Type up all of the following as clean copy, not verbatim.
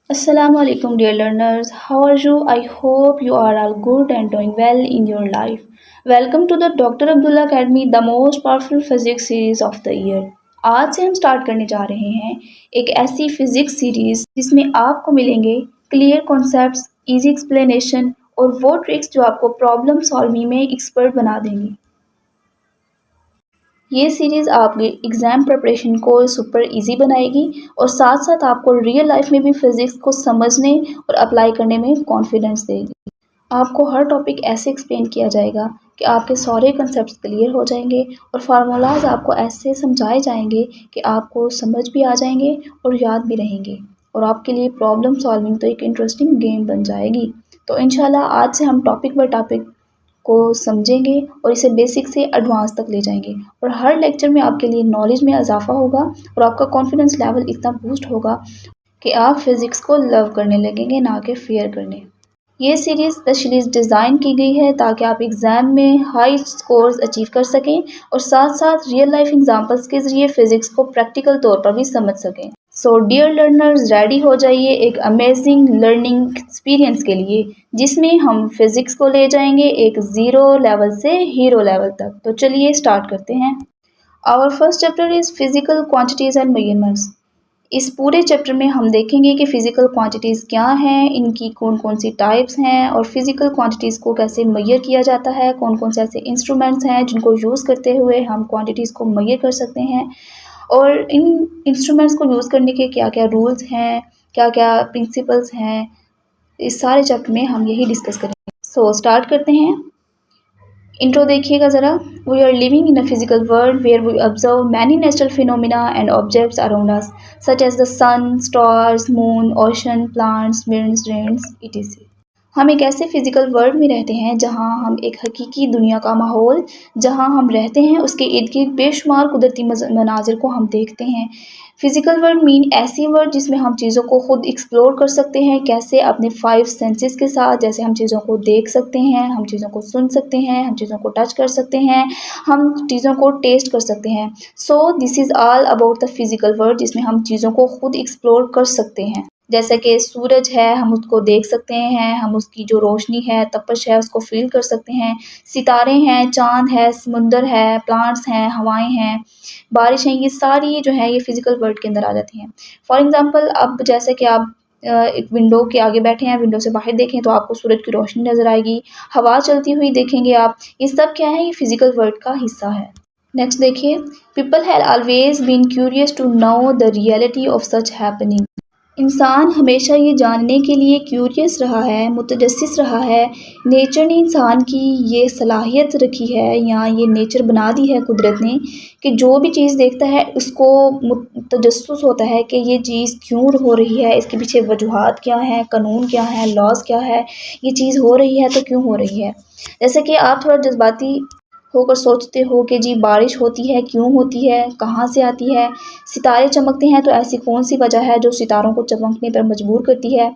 Assalamu alaikum, dear learners. How are you? I hope you are all good and doing well in your life. Welcome to the Dr. Abdullah Academy, the most powerful physics series of the year. आज से हम start करने जा रहे हैं एक ऐसी physics series जिसमें आपको मिलेंगे क्लियर कॉन्सेप्ट्स, इजी एक्सप्लेनेशन और वो ट्रिक्स जो आपको प्रॉब्लम सॉल्विंग में एक्सपर्ट बना देंगी। ये सीरीज़ आपकी एग्ज़ाम प्रिपरेशन को सुपर इजी बनाएगी और साथ साथ आपको रियल लाइफ में भी फिज़िक्स को समझने और अप्लाई करने में कॉन्फिडेंस देगी। आपको हर टॉपिक ऐसे एक्सप्लेन किया जाएगा कि आपके सारे कंसेप्ट क्लियर हो जाएंगे और फार्मूलाज आपको ऐसे समझाए जाएंगे कि आपको समझ भी आ जाएंगे और याद भी रहेंगे और आपके लिए प्रॉब्लम सॉल्विंग तो एक इंटरेस्टिंग गेम बन जाएगी। तो इंशाल्लाह आज से हम टॉपिक बाय टॉपिक को समझेंगे और इसे बेसिक से एडवांस तक ले जाएंगे और हर लेक्चर में आपके लिए नॉलेज में इजाफा होगा और आपका कॉन्फिडेंस लेवल इतना बूस्ट होगा कि आप फिज़िक्स को लव करने लगेंगे, ना कि फेयर करने। ये सीरीज़ स्पेशली डिज़ाइन की गई है ताकि आप एग्ज़ाम में हाई स्कोर्स अचीव कर सकें और साथ साथ रियल लाइफ एग्जांपल्स के ज़रिए फ़िज़िक्स को प्रैक्टिकल तौर पर भी समझ सकें। सो डियर लर्नर्स, रेडी हो जाइए एक अमेजिंग लर्निंग एक्सपीरियंस के लिए जिसमें हम फिज़िक्स को ले जाएंगे एक ज़ीरो लेवल से हीरो लेवल तक। तो चलिए स्टार्ट करते हैं। Our first chapter is physical quantities and measurements. इस पूरे चैप्टर में हम देखेंगे कि फ़िज़िकल क्वांटिटीज़ क्या हैं, इनकी कौन कौन सी टाइप्स हैं और फ़िज़िकल क्वांटिटीज़ को कैसे मेजर किया जाता है, कौन कौन से ऐसे इंस्ट्रूमेंट्स हैं जिनको यूज़ करते हुए हम क्वांटिटीज़ को मेजर कर सकते हैं और इन इंस्ट्रूमेंट्स को यूज़ करने के क्या क्या रूल्स हैं, क्या क्या प्रिंसिपल्स हैं। इस सारे चैप्टर में हम यही डिस्कस करेंगे। सो स्टार्ट करते हैं। इंट्रो देखिएगा ज़रा। We are living in a physical world where we observe many natural phenomena and objects around us such as the sun, stars, moon, ocean, plants, winds, rains, etc. हम एक ऐसे physical world में रहते हैं जहां हम एक हकीकी दुनिया का माहौल जहां हम रहते हैं उसके इर्द गिर्द बेशुमार कुदरती मनाजिर को हम देखते हैं। फिजिकल वर्ल्ड मीन ऐसी वर्ल्ड जिसमें हम चीज़ों को खुद एक्सप्लोर कर सकते हैं, कैसे अपने 5 सेंसेस के साथ, जैसे हम चीज़ों को देख सकते हैं, हम चीज़ों को सुन सकते हैं, हम चीज़ों को टच कर सकते हैं, हम चीज़ों को टेस्ट कर सकते हैं। So this is all about the physical world जिसमें हम चीज़ों को खुद एक्सप्लोर कर सकते हैं। जैसे कि सूरज है, हम उसको देख सकते हैं, हम उसकी जो रोशनी है, तपश है, उसको फ़ील कर सकते हैं। सितारे हैं, चाँद है, समुंदर है, प्लांट्स हैं, हवाएँ हैं, बारिश हैं, ये सारी जो है ये फ़िज़िकल वर्ल्ड के अंदर आ जाती हैं। फॉर एग्ज़ाम्पल अब जैसे कि आप एक विंडो के आगे बैठे हैं, विंडो से बाहर देखें तो आपको सूरज की रोशनी नज़र आएगी, हवा चलती हुई देखेंगे आप। ये सब क्या है? ये फ़िज़िकल वर्ल्ड का हिस्सा है। नेक्स्ट देखिए, people have always been curious to know the reality of such happening. इंसान हमेशा ये जानने के लिए क्यूरियस रहा है, मुतजस्सिस रहा है। नेचर ने इंसान की ये सलाहियत रखी है या ये नेचर बना दी है कुदरत ने कि जो भी चीज़ देखता है उसको तजस्सुस होता है कि ये चीज़ क्यों हो रही है, इसके पीछे वजूहात क्या हैं, कानून क्या है, लॉज़ क्या है, ये चीज़ हो रही है तो क्यों हो रही है। जैसे कि आप थोड़ा जज्बाती होकर सोचते हो कि जी बारिश होती है, क्यों होती है, कहाँ से आती है, सितारे चमकते हैं तो ऐसी कौन सी वजह है जो सितारों को चमकने पर मजबूर करती है।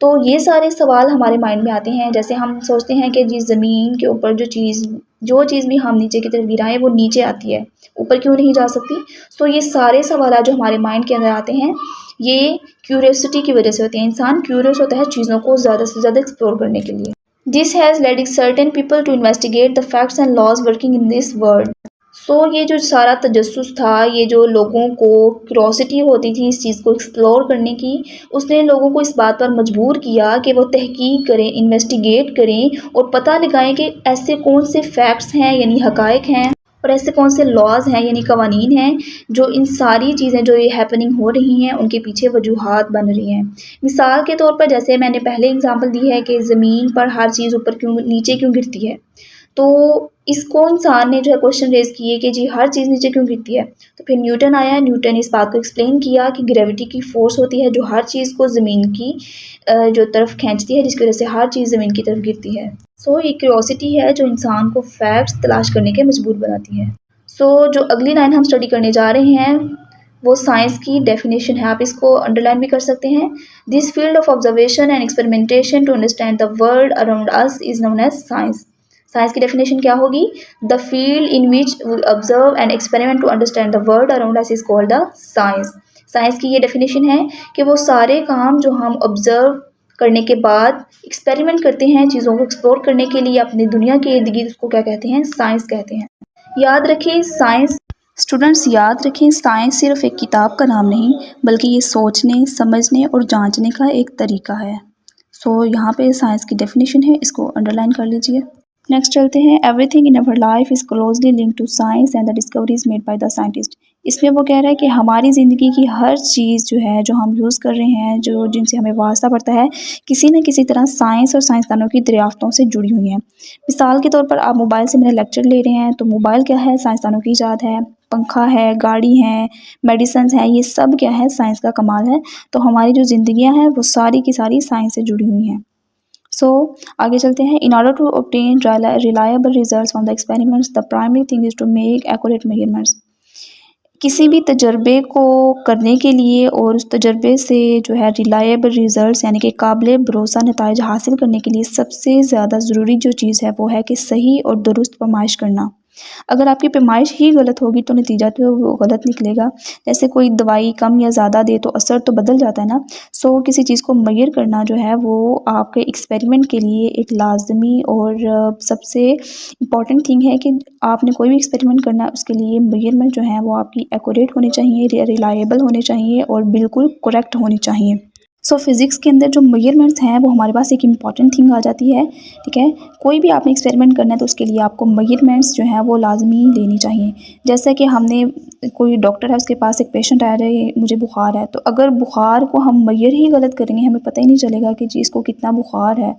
तो ये सारे सवाल हमारे माइंड में आते हैं। जैसे हम सोचते हैं कि जी ज़मीन के ऊपर जो चीज़ भी हम नीचे की तरफ गिराएं वो नीचे आती है, ऊपर क्यों नहीं जा सकती। तो ये सारे सवाल जो हमारे माइंड के अंदर आते हैं ये क्यूरियोसिटी की वजह से होते हैं। इंसान क्यूरियस होता है चीज़ों को ज़्यादा से ज़्यादा एक्सप्लोर करने के लिए। This has led certain people to investigate the facts and laws working in this world. सो ये जो सारा तजस्सुस था, ये जो लोगों को क्यूरोसिटी होती थी इस चीज़ को एक्सप्लोर करने की, उसने लोगों को इस बात पर मजबूर किया कि वो तहकीक करें, इन्वेस्टिगेट करें और पता लगाएं कि ऐसे कौन से फैक्ट्स हैं यानी हकायक हैं और ऐसे कौन से लॉज़ हैं यानी कवानीन हैं जो इन सारी चीज़ें जो ये हैपनिंग हो रही हैं उनके पीछे वजूहात बन रही हैं। मिसाल के तौर पर जैसे मैंने पहले एग्जांपल दी है कि ज़मीन पर हर चीज़ ऊपर क्यों नीचे क्यों गिरती है, तो इसको इंसान ने जो है क्वेश्चन रेज़ किए कि जी हर चीज़ नीचे क्यों गिरती है। तो फिर न्यूटन आया, न्यूटन ने इस बात को एक्सप्लेन किया कि ग्रेविटी की फ़ोर्स होती है जो हर चीज़ को ज़मीन की जो तरफ खींचती है, जिसकी वजह से हर चीज़ ज़मीन की तरफ गिरती है। सो ये क्यूरोसिटी है जो इंसान को फैक्ट्स तलाश करने के मजबूर बनाती है। सो जो अगली लाइन हम स्टडी करने जा रहे हैं वो साइंस की डेफिनेशन है, आप इसको अंडरलाइन भी कर सकते हैं। This field of observation and experimentation to understand the world around us is known as science. Science की डेफिनेशन क्या होगी? The field in which we observe and experiment to understand the world around us is called the science. Science की ये definition है कि वो सारे काम जो हम ऑब्जर्व करने के बाद एक्सपेरिमेंट करते हैं चीज़ों को एक्सप्लोर करने के लिए अपनी दुनिया के इर्द गिर्द, उसको क्या कहते हैं? साइंस कहते हैं। याद रखें साइंस स्टूडेंट्स याद रखें साइंस सिर्फ एक किताब का नाम नहीं बल्कि ये सोचने, समझने और जांचने का एक तरीका है। सो यहाँ पे साइंस की डेफिनेशन है, इसको अंडरलाइन कर लीजिए। नेक्स्ट चलते हैं, everything in our life is closely linked to science and the discoveries made by the scientist. इसमें वो कह रहा है कि हमारी ज़िंदगी की हर चीज़ जो है, जो हम यूज़ कर रहे हैं, जो जिनसे हमें वास्ता पड़ता है, किसी न किसी तरह साइंस और साइंसदानों की दरियाफ्तों से जुड़ी हुई हैं। मिसाल के तौर पर आप मोबाइल से मेरा लेक्चर ले रहे हैं, तो मोबाइल क्या है? साइंसदानों की ईजाद है। पंखा है, गाड़ी है, मेडिसिन्स हैं, ये सब क्या है? साइंस का कमाल है। तो हमारी जो ज़िंदगियाँ हैं वो सारी की सारी साइंस से जुड़ी हुई हैं। सो आगे चलते हैं। In order to obtain reliable results from the experiments the primary thing is to make accurate measurements. किसी भी तजर्बे को करने के लिए और उस तजर्बे से जो है रिलायबल रिजल्ट्स यानी कि काबिल भरोसा नताइज हासिल करने के लिए सबसे ज़्यादा ज़रूरी जो चीज़ है वो है कि सही और दुरुस्त पैमाइश करना। अगर आपकी पैमाइश ही गलत होगी तो नतीजा तो वो गलत निकलेगा। जैसे कोई दवाई कम या ज़्यादा दे तो असर तो बदल जाता है ना। सो किसी चीज़ को मेजर करना जो है वो आपके एक्सपेरिमेंट के लिए एक लाजमी और सबसे इम्पॉर्टेंट थिंग है कि आपने कोई भी एक्सपेरिमेंट करना है उसके लिए मेजरमेंट जो है वो आपकी एक्यूरेट होनी चाहिए, रिलायबल होने चाहिए और बिल्कुल करेक्ट होनी चाहिए। सो फिज़िक्स के अंदर जो मेजरमेंट्स हैं वो हमारे पास एक इम्पॉर्टेंट थिंग आ जाती है, ठीक है। कोई भी आपने एक्सपेरिमेंट करना है तो उसके लिए आपको मेजरमेंट्स जो हैं वो लाजमी लेनी चाहिए। जैसे कि हमने कोई डॉक्टर है, उसके पास एक पेशेंट आ रहा है, मुझे बुखार है, तो अगर बुखार को हम मेजर ही गलत करेंगे, हमें पता ही नहीं चलेगा कि जी इसको कितना बुखार है,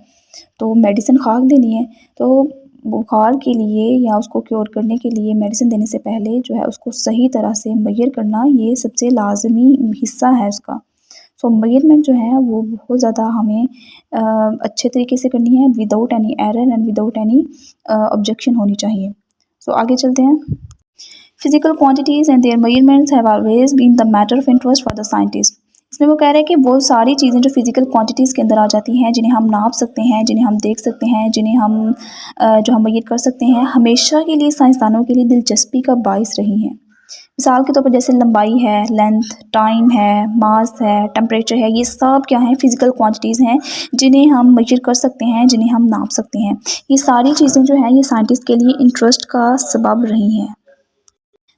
तो मेडिसिन खाक देनी है। तो बुखार के लिए या उसको क्योर करने के लिए मेडिसिन देने से पहले जो है उसको सही तरह से मेजर करना, ये सबसे लाजमी हिस्सा है उसका। सो मेजरमेंट जो है वो बहुत ज़्यादा हमें अच्छे तरीके से करनी है, without any error and without any objection होनी चाहिए। सो आगे चलते हैं। Physical quantities and their measurements have always been the matter of interest for the scientist. इसमें वो कह रहे हैं कि वो सारी चीज़ें जो फिजिकल क्वांटिटीज़ के अंदर आ जाती हैं, जिन्हें हम नाप सकते हैं, जिन्हें हम देख सकते हैं, जिन्हें हम जो हम मेजर कर सकते हैं, हमेशा के लिए साइंसदानों के लिए दिलचस्पी का बाइस रही हैं। मिसाल के तौर पर जैसे लंबाई है, लेंथ, टाइम है, मास है, टेम्परेचर है, ये सब क्या हैं? फिज़िकल क्वांटिटीज़ हैं जिन्हें हम मेजर कर सकते हैं, जिन्हें हम नाप सकते हैं। ये सारी चीज़ें जो हैं ये साइंटिस्ट के लिए इंटरेस्ट का सबब रही हैं।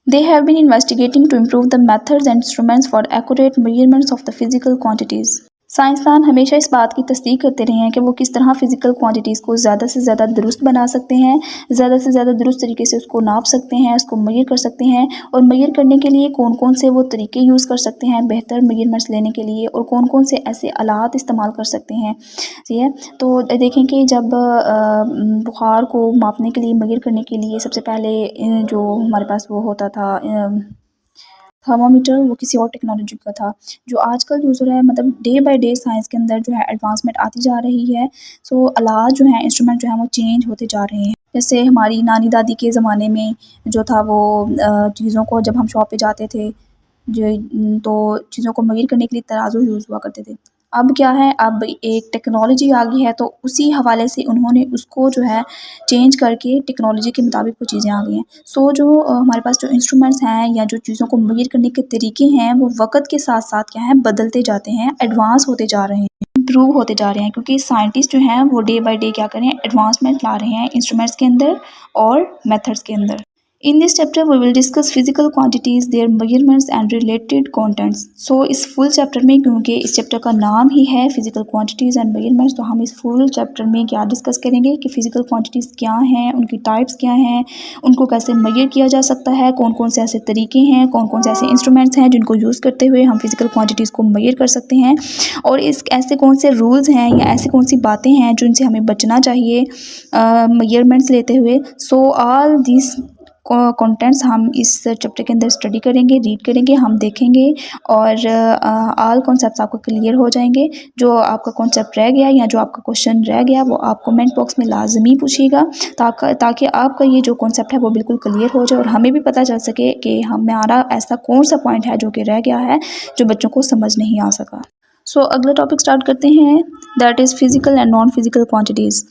They have been investigating to improve the methods and instruments for accurate measurements of the physical quantities. साइंसदान हमेशा इस बात की तस्दीक करते रहे हैं कि वो किस तरह फ़िज़िकल क्वांटिटीज़ को ज़्यादा से ज़्यादा दुरुस्त बना सकते हैं, ज़्यादा से ज़्यादा दुरुस्त तरीके से उसको नाप सकते हैं, उसको मेजर कर सकते हैं और मेजर करने के लिए कौन कौन से वो तरीके यूज़ कर सकते हैं बेहतर मेजरमेंट्स लेने के लिए और कौन कौन से ऐसे आलात इस्तेमाल कर सकते हैं। ठीक है, तो देखें कि जब बुखार को मापने के लिए, मेजर करने के लिए सबसे पहले जो हमारे पास वो होता था थर्मामीटर, वो किसी और टेक्नोलॉजी का था। जो आजकल यूज़ हो रहा है, मतलब डे बाय डे साइंस के अंदर जो है एडवांसमेंट आती जा रही है। सो आलात जो हैं, इंस्ट्रूमेंट जो हैं वो चेंज होते जा रहे हैं। जैसे हमारी नानी दादी के ज़माने में जो था वो चीज़ों को जब हम शॉप पे जाते थे तो चीज़ों को मेजर करने के लिए तराजू यूज़ हुआ करते थे। अब क्या है, अब एक टेक्नोलॉजी आ गई है तो उसी हवाले से उन्होंने उसको जो है चेंज करके टेक्नोलॉजी के मुताबिक वो चीज़ें आ गई हैं। सो जो हमारे पास जो इंस्ट्रूमेंट्स हैं या जो चीज़ों को मेजर करने के तरीके हैं वो वक़्त के साथ-साथ क्या है बदलते जाते हैं, एडवांस होते जा रहे हैं, इम्प्रूव होते जा रहे हैं, क्योंकि साइंटिस्ट जो हैं वो डे बाय डे क्या कर रहे हैं, एडवांसमेंट ला रहे हैं इंस्ट्रूमेंट्स के अंदर और मेथड्स के अंदर। In this chapter, we will discuss physical quantities, their measurements and related contents. So इस full chapter में, क्योंकि इस chapter का नाम ही है physical quantities and measurements, तो हम इस full chapter में क्या discuss करेंगे कि physical quantities क्या हैं, उनकी types क्या हैं, उनको कैसे measure किया जा सकता है, कौन कौन से ऐसे तरीके हैं, कौन कौन से ऐसे instruments हैं जिनको यूज़ करते हुए हम physical quantities को measure कर सकते हैं, और इस ऐसे कौन से rules हैं या ऐसी कौन सी बातें हैं जिनसे हमें बचना चाहिए measurements लेते हुए। So all these कंटेंट्स हम इस चैप्टर के अंदर स्टडी करेंगे, रीड करेंगे, हम देखेंगे और ऑल कॉन्सेप्ट्स आपको क्लियर हो जाएंगे। जो आपका कॉन्सेप्ट रह गया या जो आपका क्वेश्चन रह गया वो आप कमेंट बॉक्स में लाजमी पूछिएगा, ताकि आपका ये जो कॉन्सेप्ट है वो बिल्कुल क्लियर हो जाए और हमें भी पता चल सके कि हमारा ऐसा कौन सा पॉइंट है जो कि रह गया है, जो बच्चों को समझ नहीं आ सका। सो अगला टॉपिक स्टार्ट करते हैं, that is physical and non physical quantities.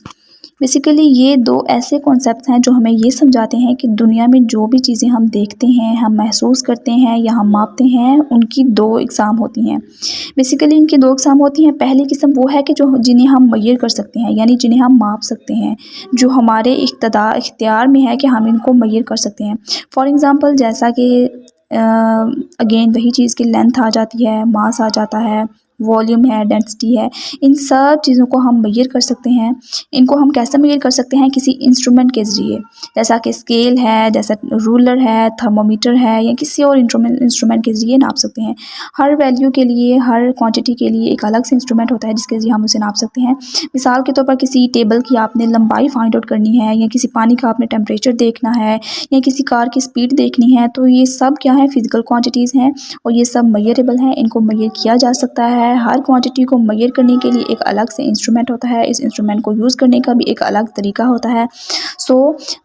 Basically ये दो ऐसे कॉन्सेप्ट हैं जो हमें ये समझाते हैं कि दुनिया में जो भी चीज़ें हम देखते हैं, हम महसूस करते हैं या हम मापते हैं, उनकी दो इकसाम होती हैं। बेसिकली इनकी दो इकसाम होती हैं। पहली किस्म वो है कि जो जिन्हें हम मेज़र कर सकते हैं, यानी जिन्हें हम माप सकते हैं, जो हमारे इख्तियार में है कि हम इनको मेज़र कर सकते हैं। फॉर एग्ज़ाम्पल जैसा कि अगेन वही चीज़ की लेंथ आ जाती है, मास आ जाता है, वॉल्यूम है, डेंसिटी है, इन सब चीज़ों को हम मेज़र कर सकते हैं। इनको हम कैसे मेज़र कर सकते हैं? किसी इंस्ट्रूमेंट के ज़रिए, जैसा कि स्केल है, जैसा रूलर है, थर्मामीटर है, या किसी और इंस्ट्रूमेंट के ज़रिए नाप सकते हैं। हर वैल्यू के लिए, हर क्वांटिटी के लिए एक अलग से इंस्ट्रूमेंट होता है जिसके ज़रिए हम उसे नाप सकते हैं। मिसाल के तौर पर किसी टेबल की आपने लंबाई फाइंड आउट करनी है, या किसी पानी का आपने टेम्परेचर देखना है, या किसी कार की स्पीड देखनी है, तो ये सब क्या है? फिज़िकल क्वांटिटीज़ हैं और ये सब मेज़रेबल हैं। इनको मेज़र किया जा सकता है। हर क्वांटिटी को मेज़र करने के लिए एक अलग से इंस्ट्रूमेंट होता है। इस इंस्ट्रूमेंट को यूज़ करने का भी एक अलग तरीका होता है। सो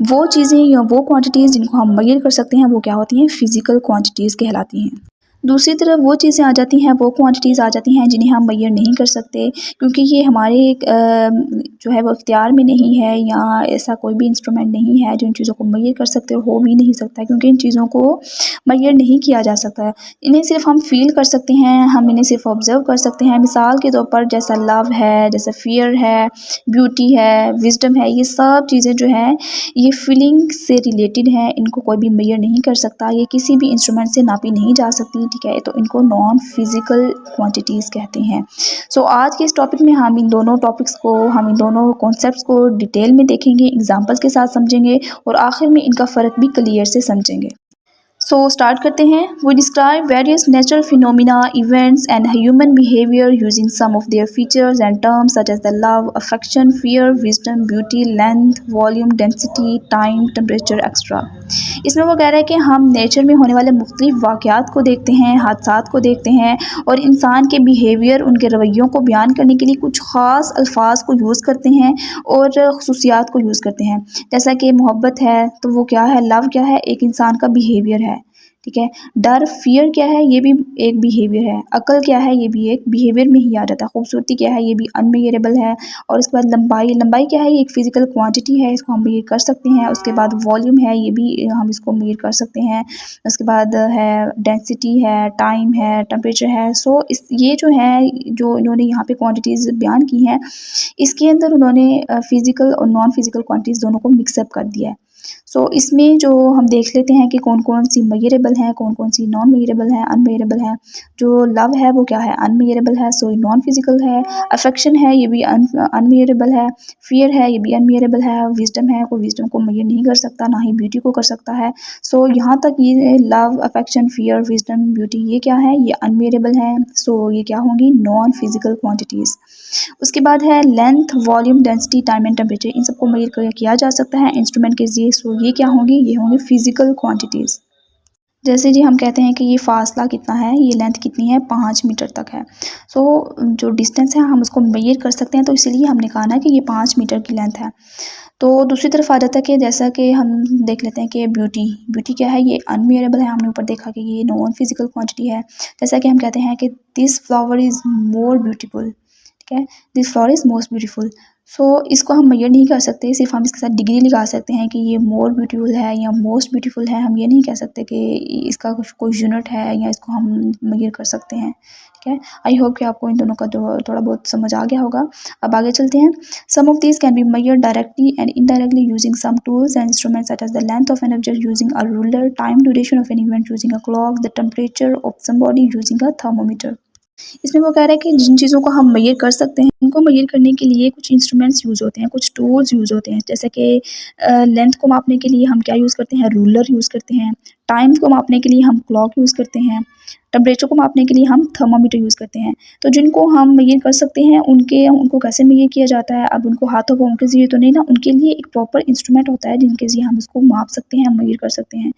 वो चीज़ें या वो क्वांटिटीज़ जिनको हम मेज़र कर सकते हैं, वो क्या होती हैं? फिज़िकल क्वांटिटीज़ कहलाती हैं। दूसरी तरफ वो चीज़ें आ जाती हैं, वो क्वांटिटीज़ आ जाती हैं जिन्हें हम मेज़र नहीं कर सकते, क्योंकि ये हमारे जो है वो इख्तियार में नहीं है, या ऐसा कोई भी इंस्ट्रूमेंट नहीं है जो इन चीज़ों को मेज़र कर सकते, हो भी नहीं सकता, क्योंकि इन चीज़ों को मेज़र नहीं किया जा सकता। इन्हें सिर्फ हम फ़ील कर सकते हैं, हम इन्हें सिर्फ ऑब्ज़र्व कर सकते हैं। मिसाल के तौर पर जैसा लव है, जैसा फ़ियर है, ब्यूटी है, विज़डम है, ये सब चीज़ें जो हैं ये फीलिंग से रिलेटेड हैं। इनको कोई भी मेज़र नहीं कर सकता, ये किसी भी इंस्ट्रूमेंट से नापी नहीं जा सकती, ठीक है? तो इनको नॉन फिज़िकल क्वांटिटीज़ कहते हैं। सो आज के इस टॉपिक में हम इन दोनों टॉपिक्स को, हम इन दोनों कॉन्सेप्ट्स को डिटेल में देखेंगे, एग्जांपल्स के साथ समझेंगे और आखिर में इनका फ़र्क भी क्लियर से समझेंगे। सो स्टार्ट करते हैं। We describe various natural phenomena, events and human behaviour using some of their features and terms such as the love, affection, fear, wisdom, beauty, length, volume, density, time, temperature extra. इसमें वो कह रहा है कि हम nature में होने वाले मुख्तलिफ वाक़यात को देखते हैं, हादसात को देखते हैं, और इंसान के बिहेवियर, उनके रवैयों को बयान करने के लिए कुछ ख़ास अल्फाज को यूज़ करते हैं और ख़ुसूसियात को यूज़ करते हैं। जैसा कि मोहब्बत है तो वो क्या है? लव क्या है? एक इंसान का बिहेवियर है, ठीक है? डर, फ़ियर क्या है? ये भी एक बिहेवियर है। अक्ल क्या है? ये भी एक बिहेवियर में ही आ जाता है। खूबसूरती क्या है? ये भी अनमेजरेबल है। और उसके बाद लंबाई क्या है? ये एक फ़िज़िकल क्वांटिटी है, इसको हम मेज़र कर सकते हैं। उसके बाद वॉल्यूम है, ये भी हम इसको मेज़र कर सकते हैं। उसके बाद है डेंसिटी है, टाइम है, टेम्परेचर है। सो ये जो है, जो इन्होंने यहाँ पे क्वांटिटीज़ बयान की हैं, इसके अंदर उन्होंने फ़िज़िकल और नॉन फ़िज़िकल क्वांटिटीज़ दोनों को मिक्सअप कर दिया है। सो इसमें जो हम देख लेते हैं कि कौन-कौन सी मेजरेबल हैं, कौन-कौन सी नॉन मेजरेबल हैं, अनमेजरेबल हैं। जो लव है वो क्या है? अनमेजरेबल है, सो नॉन फिजिकल है। अफेक्शन है, ये भी अनमेजरेबल है। फियर है, ये भी अनमेजरेबल है। विजडम है, कोई विजडम को मेजर नहीं कर सकता, ना ही ब्यूटी को कर सकता है। सो यहाँ तक ये love, affection, fear, wisdom, beauty, ये क्या है? ये अनमेजरेबल हैं। सो ये क्या होंगी? Non physical quantities. उसके बाद है length, volume, density, time and temperature. इन सबको मेजर किया जा सकता है इंस्ट्रूमेंट के ज़रिए। सो ये क्या होंगी? ये होंगी फिजिकल क्वांटिटीज़। जैसे जी हम कहते हैं कि ये फासला कितना है, ये लेंथ कितनी है? 5 मीटर तक है। सो जो डिस्टेंस है हम उसको मेजर कर सकते हैं, तो इसीलिए हमने कहा ना कि ये 5 मीटर की लेंथ है। तो दूसरी तरफ आ जाता है कि जैसा कि हम देख लेते हैं कि ब्यूटी क्या है? ये अनमेजरेबल है। हमने ऊपर देखा कि ये नॉन फिजिकल क्वांटिटी है। जैसा कि हम कहते हैं कि this flower is more beautiful, ठीक है? This flower is most beautiful. So इसको हम मेजर नहीं कर सकते, सिर्फ हम इसके साथ डिग्री लगा सकते हैं कि ये मोर ब्यूटीफुल है या मोस्ट ब्यूटीफुल है। हम ये नहीं कह सकते कि इसका कुछ कोई यूनिट है या इसको हम मेजर कर सकते हैं, ठीक है? आई होप कि आपको इन दोनों का जो थोड़ा बहुत समझ आ गया होगा। अब आगे चलते हैं। Some of these can be measured directly and indirectly using some tools and instruments such as the length of an object using a ruler, time duration of an event using a clock, the temperature of somebody using a thermometer. इसमें वो कह रहा है कि जिन चीज़ों को हम major कर सकते हैं, उनको मेजर करने के लिए कुछ इंस्ट्रूमेंट्स यूज़ होते हैं, कुछ टूल्स यूज़ होते हैं। जैसे कि लेंथ को मापने के लिए हम क्या यूज़ करते हैं? रूलर यूज़ करते हैं। टाइम को मापने के लिए हम क्लॉक यूज़ करते हैं। टेम्परेचर को मापने के लिए हम थर्मामीटर यूज़ करते हैं। तो जिनको हम मेजर कर सकते हैं, उनको कैसे मेजर किया जाता है? अब उनको हाथों पाँव के ज़रिए तो नहीं ना, उनके लिए एक प्रॉपर इंस्ट्रूमेंट होता है जिनके ज़रिए हम उसको माप सकते हैं, मेजर कर सकते हैं।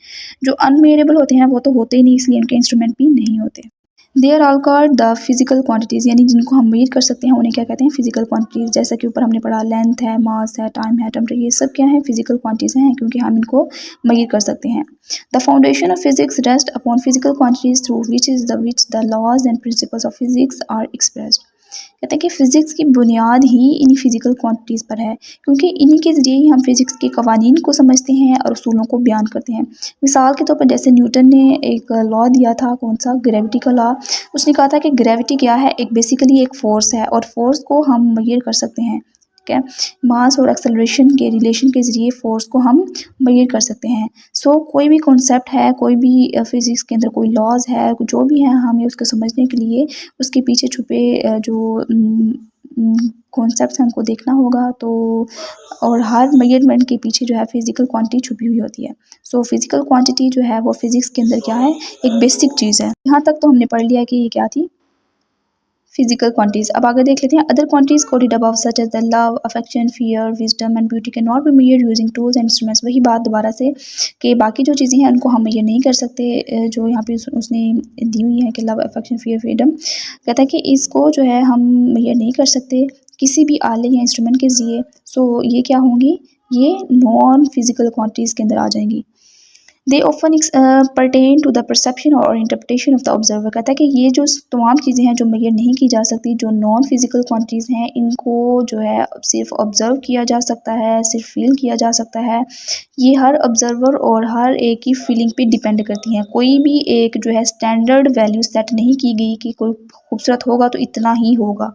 जो अनमेजरेबल होते हैं वो तो होते ही नहीं, इसलिए उनके इंस्ट्रूमेंट भी नहीं होते। They are all called the physical quantities, यानी जिनको हम मेजर कर सकते हैं उन्हें क्या कहते हैं? Physical quantities. जैसा कि ऊपर हमने पढ़ा, लेंथ है, मास है, टाइम है, टेम्परेचर, ये सब क्या है? फिजिकल क्वांटिटीज़ हैं, क्योंकि हम इनको मेजर कर सकते हैं। The foundation of physics rest upon physical quantities through which the laws and principles of physics are expressed. कहते हैं कि फ़िज़िक्स की बुनियाद ही इन्हीं फ़िज़िकल क्वांटिटीज़ पर है, क्योंकि इन्हीं के ज़रिए ही हम फ़िज़िक्स के कवानीन को समझते हैं और उसूलों को बयान करते हैं। मिसाल के तौर पर जैसे न्यूटन ने एक लॉ दिया था, कौन-सा? ग्रेविटी का लॉ। उसने कहा था कि ग्रेविटी क्या है? एक बेसिकली एक फ़ोर्स है और फ़ोर्स को हम मेज़र कर सकते हैं, ठीक है? मास और एक्सेलरेशन के रिलेशन के ज़रिए फ़ोर्स को हम मेज़र कर सकते हैं। सो कोई भी कॉन्सेप्ट है, कोई भी फ़िज़िक्स के अंदर कोई लॉज़ है, जो भी है, हमें उसको समझने के लिए उसके पीछे छुपे जो कॉन्सेप्ट्स हैं उनको देखना होगा। तो और हर मेजरमेंट के पीछे जो है फ़िज़िकल क्वांटिटी छुपी हुई होती है। सो फ़िज़िकल क्वांटिटी जो है वो फ़िज़िक्स के अंदर क्या है? एक बेसिक चीज़ है। यहाँ तक तो हमने पढ़ लिया कि ये क्या थी? Physical quantities. अब आगे देख लेते हैं। Other quantities coded above such as the love, affection, fear, wisdom and beauty can not be measured using tools and instruments. वही बात दोबारा से कि बाकी जो चीज़ें हैं उनको हम मेजर नहीं कर सकते, जो यहाँ पे उसने दी हुई है कि लव, अफेक्शन, फियर, फ्रीडम। कहता है कि इसको जो है हम मेजर नहीं कर सकते किसी भी आले या इंस्ट्रूमेंट के ज़रिए। सो ये क्या होंगी? ये नॉन फिजिकल क्वांटिटीज़ के अंदर आ जाएंगी। They often pertain to the perception और इंटरप्रिटेशन ऑफ द ऑब्जर्वर। कहता है कि ये जो तमाम चीज़ें हैं जो मेजर नहीं की जा सकती, जो नॉन फिजिकल क्वांटिटीज़ हैं, इनको जो है सिर्फ ऑब्जर्व किया जा सकता है, सिर्फ फील किया जा सकता है। ये हर ऑब्जर्वर और हर एक की फीलिंग पे डिपेंड करती हैं। कोई भी एक जो है स्टैंडर्ड वैल्यू सेट नहीं की गई कि कोई खूबसूरत होगा तो इतना ही होगा,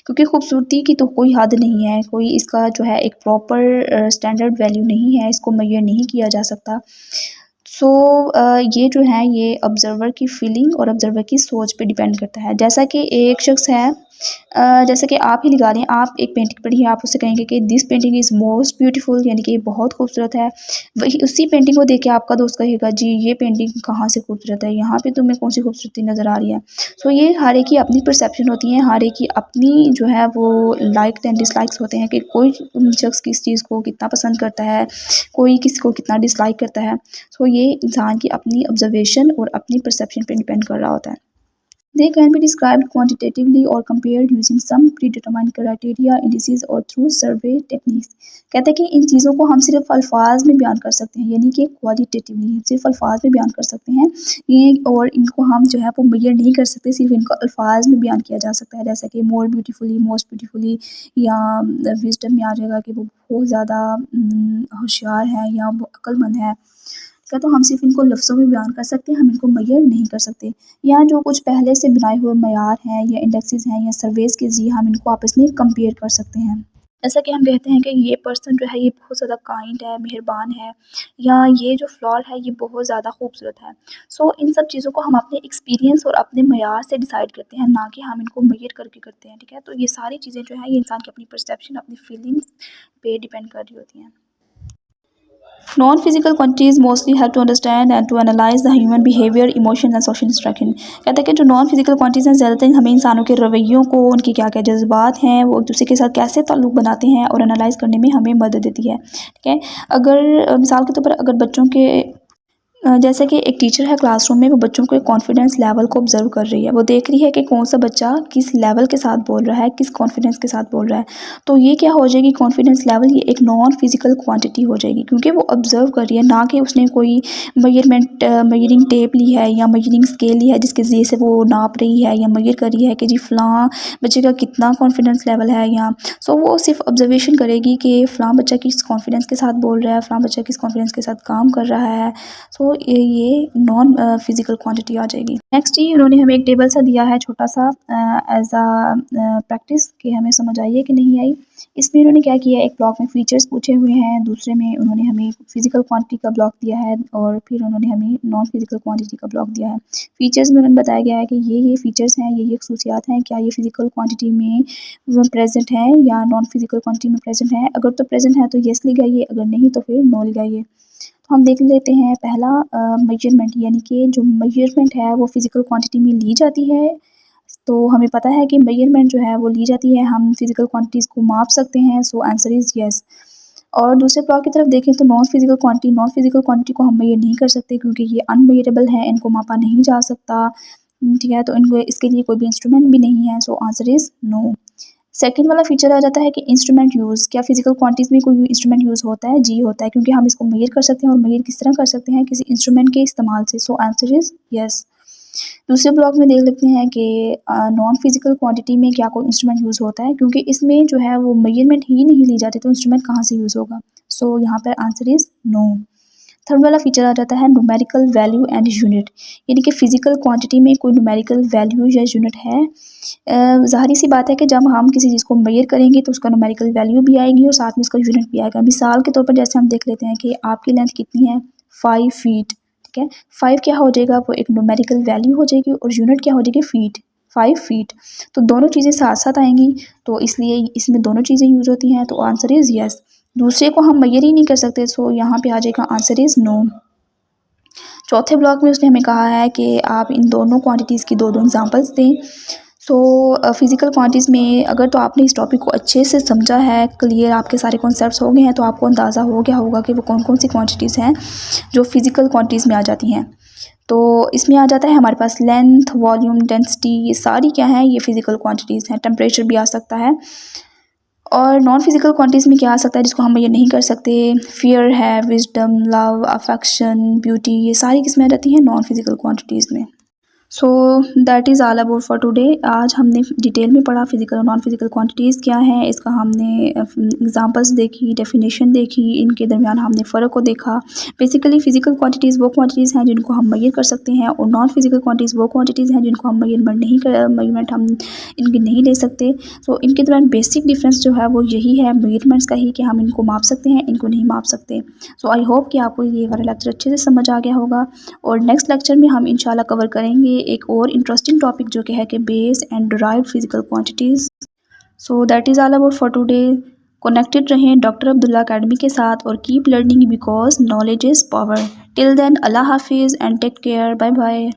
क्योंकि खूबसूरती की तो कोई हद नहीं है, कोई इसका जो है एक प्रॉपर स्टैंडर्ड वैल्यू नहीं है, इसको मेजर नहीं किया जा सकता। सो ये जो है ये ऑब्ज़र्वर की फीलिंग और ऑब्ज़र्वर की सोच पे डिपेंड करता है। जैसा कि एक शख्स है, जैसे कि आप ही लगा लें, आप एक पेंटिंग पढ़िए, आप उससे कहेंगे कि this painting is most beautiful, यानी कि ये बहुत खूबसूरत है। वही उसी पेंटिंग को देख के आपका दोस्त कहेगा जी ये पेंटिंग कहाँ से खूबसूरत है, यहाँ पे तुम्हें कौन सी खूबसूरती नज़र आ रही है। सो ये हर एक की अपनी परसेप्शन होती है, हर एक की अपनी जो है वो लाइक एंड डिसलाइक्स होते हैं कि कोई शख्स किस चीज़ को कितना पसंद करता है, कोई किसी को कितना डिसलाइक करता है। सो ये इंसान की अपनी ऑब्जर्वेशन और अपनी परसेप्शन पे डिपेंड कर रहा होता है। They can be described quantitatively or compared using some predetermined criteria, indices और through survey techniques। कहते हैं कि इन चीज़ों को हम सिर्फ अल्फाज में बयान कर सकते हैं, यानी कि क्वालिटेटिवली सिर्फ अल्फाज में बयान कर सकते हैं ये, और इनको हम जो है वो मेजर नहीं कर सकते, सिर्फ इनको अल्फाज में बयान किया जा सकता है। जैसे कि मोर ब्यूटीफुली, मोस्ट ब्यूटीफुली, या विजडम में आ जाएगा कि वो बहुत ज़्यादा होशियार है या वो अक्लमंद है। क्या तो हम सिर्फ इनको लफ्ज़ों में बयान कर सकते हैं, हम इनको मेजर नहीं कर सकते। या जो कुछ पहले से बनाए हुए मयार हैं या इंडेक्सेस हैं या सर्वेस के ज़रिए हम इनको आपस में कंपेयर कर सकते हैं। जैसा कि हम कहते हैं कि ये पर्सन जो है ये बहुत ज़्यादा काइंड है, मेहरबान है, या ये जो फ्लॉर है ये बहुत ज़्यादा खूबसूरत है। सो इन सब चीज़ों को हम अपने एक्सपीरियंस और अपने मयार से डिसाइड करते हैं, ना कि हम इनको मेजर करके करते हैं, ठीक है। तो ये सारी चीज़ें जो है ये इंसान की अपनी परसेप्शन, अपनी फीलिंग्स पे डिपेंड कर रही होती हैं। Non-physical quantities mostly help to understand and to analyze the human behavior, emotions and social interaction। कहते हैं कि जो नॉन फिजिकल क्वांटिटीज़ हैं ज़्यादातर हमें इंसानों के रवैयों को, उनके क्या क्या जज्बात हैं, वो एक दूसरे के साथ कैसे ताल्लुक़ बनाते हैं और एनालाइज करने में हमें मदद देती है, ठीक है। अगर मिसाल के तौर पर अगर बच्चों के जैसे कि एक टीचर है क्लासरूम में, वो बच्चों के कॉन्फिडेंस लेवल को ऑब्जर्व कर रही है, वो देख रही है कि कौन सा बच्चा किस लेवल के साथ बोल रहा है, किस कॉन्फिडेंस के साथ बोल रहा है। तो ये क्या हो जाएगी, कॉन्फिडेंस लेवल, ये एक नॉन फिजिकल क्वांटिटी हो जाएगी, क्योंकि वो ऑब्जर्व कर रही है, ना कि उसने कोई मेजरिंग टेप ली है या मेजरिंग स्केल ली है जिसके ज़रिए से वो नाप रही है या मेजर कर रही है कि जी फ़लाँ बच्चे का कितना कॉन्फिडेंस लेवल है। या सो वो सिर्फ ऑब्जर्वेशन करेगी कि फ़लाँ बच्चा किस कॉन्फिडेंस के साथ बोल रहा है, फ़लाँ बच्चा किस कॉन्फिडेंस के साथ काम कर रहा है। सो ये नॉन फिजिकल क्वांटिटी आ जाएगी। नेक्स्ट ही उन्होंने हमें एक टेबल सा दिया है छोटा सा एज अ प्रैक्टिस, कि हमें समझ आई है कि नहीं आई। इसमें उन्होंने क्या किया है, एक ब्लॉक में फीचर्स पूछे हुए हैं, दूसरे में उन्होंने हमें फिजिकल क्वांटिटी का ब्लॉक दिया है, और फिर उन्होंने हमें नॉन फिजिकल क्वांटिटी का ब्लॉक दिया है। फीचर्स में उन्होंने बताया गया है कि ये फीचर्स हैं, ये खसूसियात हैं, क्या ये फिजिकल क्वांटिटी में प्रेजेंट है या नॉन फिजिकल क्वांटिटी में प्रेजेंट है। अगर तो प्रेजेंट है तो येस लगाइए, अगर नहीं तो फिर नो लगाइए। तो हम देख लेते हैं पहला मेजरमेंट, यानी कि जो मेजरमेंट है वो फिजिकल क्वांटिटी में ली जाती है। तो हमें पता है कि मेजरमेंट जो है वो ली जाती है, हम फिजिकल क्वांटिटीज़ को माप सकते हैं। सो आंसर इज़ यस। और दूसरे ब्लॉक की तरफ देखें तो नॉन फिजिकल क्वांटिटी को हम मेजर नहीं कर सकते, क्योंकि ये अनमेजरेबल है, इनको मापा नहीं जा सकता, ठीक है। तो इनको इसके लिए कोई भी इंस्ट्रूमेंट भी नहीं है। So answer is no. Second वाला फीचर आ जाता है कि इंस्ट्रूमेंट यूज़, क्या फिजिकल क्वांटिटीज़ में कोई इंस्ट्रूमेंट यूज़ होता है? जी होता है, क्योंकि हम इसको मेजर कर सकते हैं, और मेजर किस तरह कर सकते हैं, किसी इंस्ट्रूमेंट के इस्तेमाल से। सो आंसर इज़ यस। दूसरे ब्लॉक में देख लेते हैं कि नॉन फिजिकल क्वांटिटी में क्या कोई इंस्ट्रूमेंट यूज़ होता है, क्योंकि इसमें जो है वो मेजरमेंट ही नहीं ली जाती, तो इंस्ट्रूमेंट कहाँ से यूज़ होगा। सो यहाँ पर आंसर इज़ नो। थर्ड वाला फीचर आ जाता है न्यूमेरिकल वैल्यू एंड यूनिट, यानी कि फिजिकल क्वांटिटी में कोई न्यूमेरिकल वैल्यू या यूनिट है। ज़ाहिर सी बात है कि जब हम किसी चीज़ को मेजर करेंगे तो उसका न्यूमेरिकल वैल्यू भी आएगी और साथ में उसका यूनिट भी आएगा। मिसाल के तौर पर जैसे हम देख लेते हैं कि आपकी लेंथ कितनी है, 5 फीट, ठीक है। 5 क्या हो जाएगा, वो एक न्यूमेरिकल वैल्यू हो जाएगी और यूनिट क्या हो जाएगी, फीट, 5 फीट। तो दोनों चीज़ें साथ साथ आएंगी, तो इसलिए इसमें दोनों चीज़ें यूज़ होती हैं, तो आंसर इज़ यस। दूसरे को हम मेजर ही नहीं कर सकते, सो यहाँ पे आ जाएगा आंसर इज़ नो। चौथे ब्लॉक में उसने हमें कहा है कि आप इन दोनों क्वांटिटीज़ की दो एग्जांपल्स दें। सो फिज़िकल क्वांटिटीज़ में अगर तो आपने इस टॉपिक को अच्छे से समझा है, क्लियर आपके सारे कॉन्सेप्ट्स हो गए हैं, तो आपको अंदाज़ा हो गया होगा कि वो कौन कौन सी क्वांटिटीज़ हैं जो फिज़िकल क्वांटिटीज़ में आ जाती हैं। तो इसमें आ जाता है हमारे पास लेंथ, वॉल्यूम, डेंसिटी, ये सारी क्या हैं, ये फिज़िकल क्वांटिटीज़ हैं। टेम्परेचर भी आ सकता है। और नॉन फिजिकल क्वांटिटीज़ में क्या आ सकता है जिसको हम ये नहीं कर सकते, फियर है, विजडम, लव, अफेक्शन, ब्यूटी, ये सारी किस्में आ जाती हैं नॉन फिजिकल क्वांटिटीज़ में। सो that is all about for today. आज हमने डिटेल में पढ़ा फिजिकल और नॉन फिजिकल क्वांटिटीज़ क्या है, इसका हमने एग्जांपल्स देखी, डेफिनेशन देखी, इनके दरमियान हमने फ़र्क को देखा। बेसिकली फिजिकल क्वांटिटीज़ वो क्वांटिटीज़ हैं जिनको हम मेजर कर सकते हैं, और नॉन फिजिकल क्वांटिटीज़ वो क्वांटिटीज़ हैं जिनको हम मेजरमेंट हम इनकी नहीं ले सकते। सो इनके दौरान बेसिक डिफरेंस जो है वो यही है मेजरमेंट्स का ही, कि हम इनको माप सकते हैं, इनको नहीं माप सकते। सो आई होप कि आपको ये वाला लेक्चर अच्छे से समझ आ गया होगा, और नेक्स्ट लेक्चर में हम इंशाल्लाह कवर करेंगे एक और इंटरेस्टिंग टॉपिक जो कि है कि base and derived physical quantities. So that is all about for today. Connected रहें डॉक्टर अब्दुल्ला अकेडमी के साथ, और keep learning because knowledge is power. Till then अल्लाह हाफिज़ and take care, bye bye.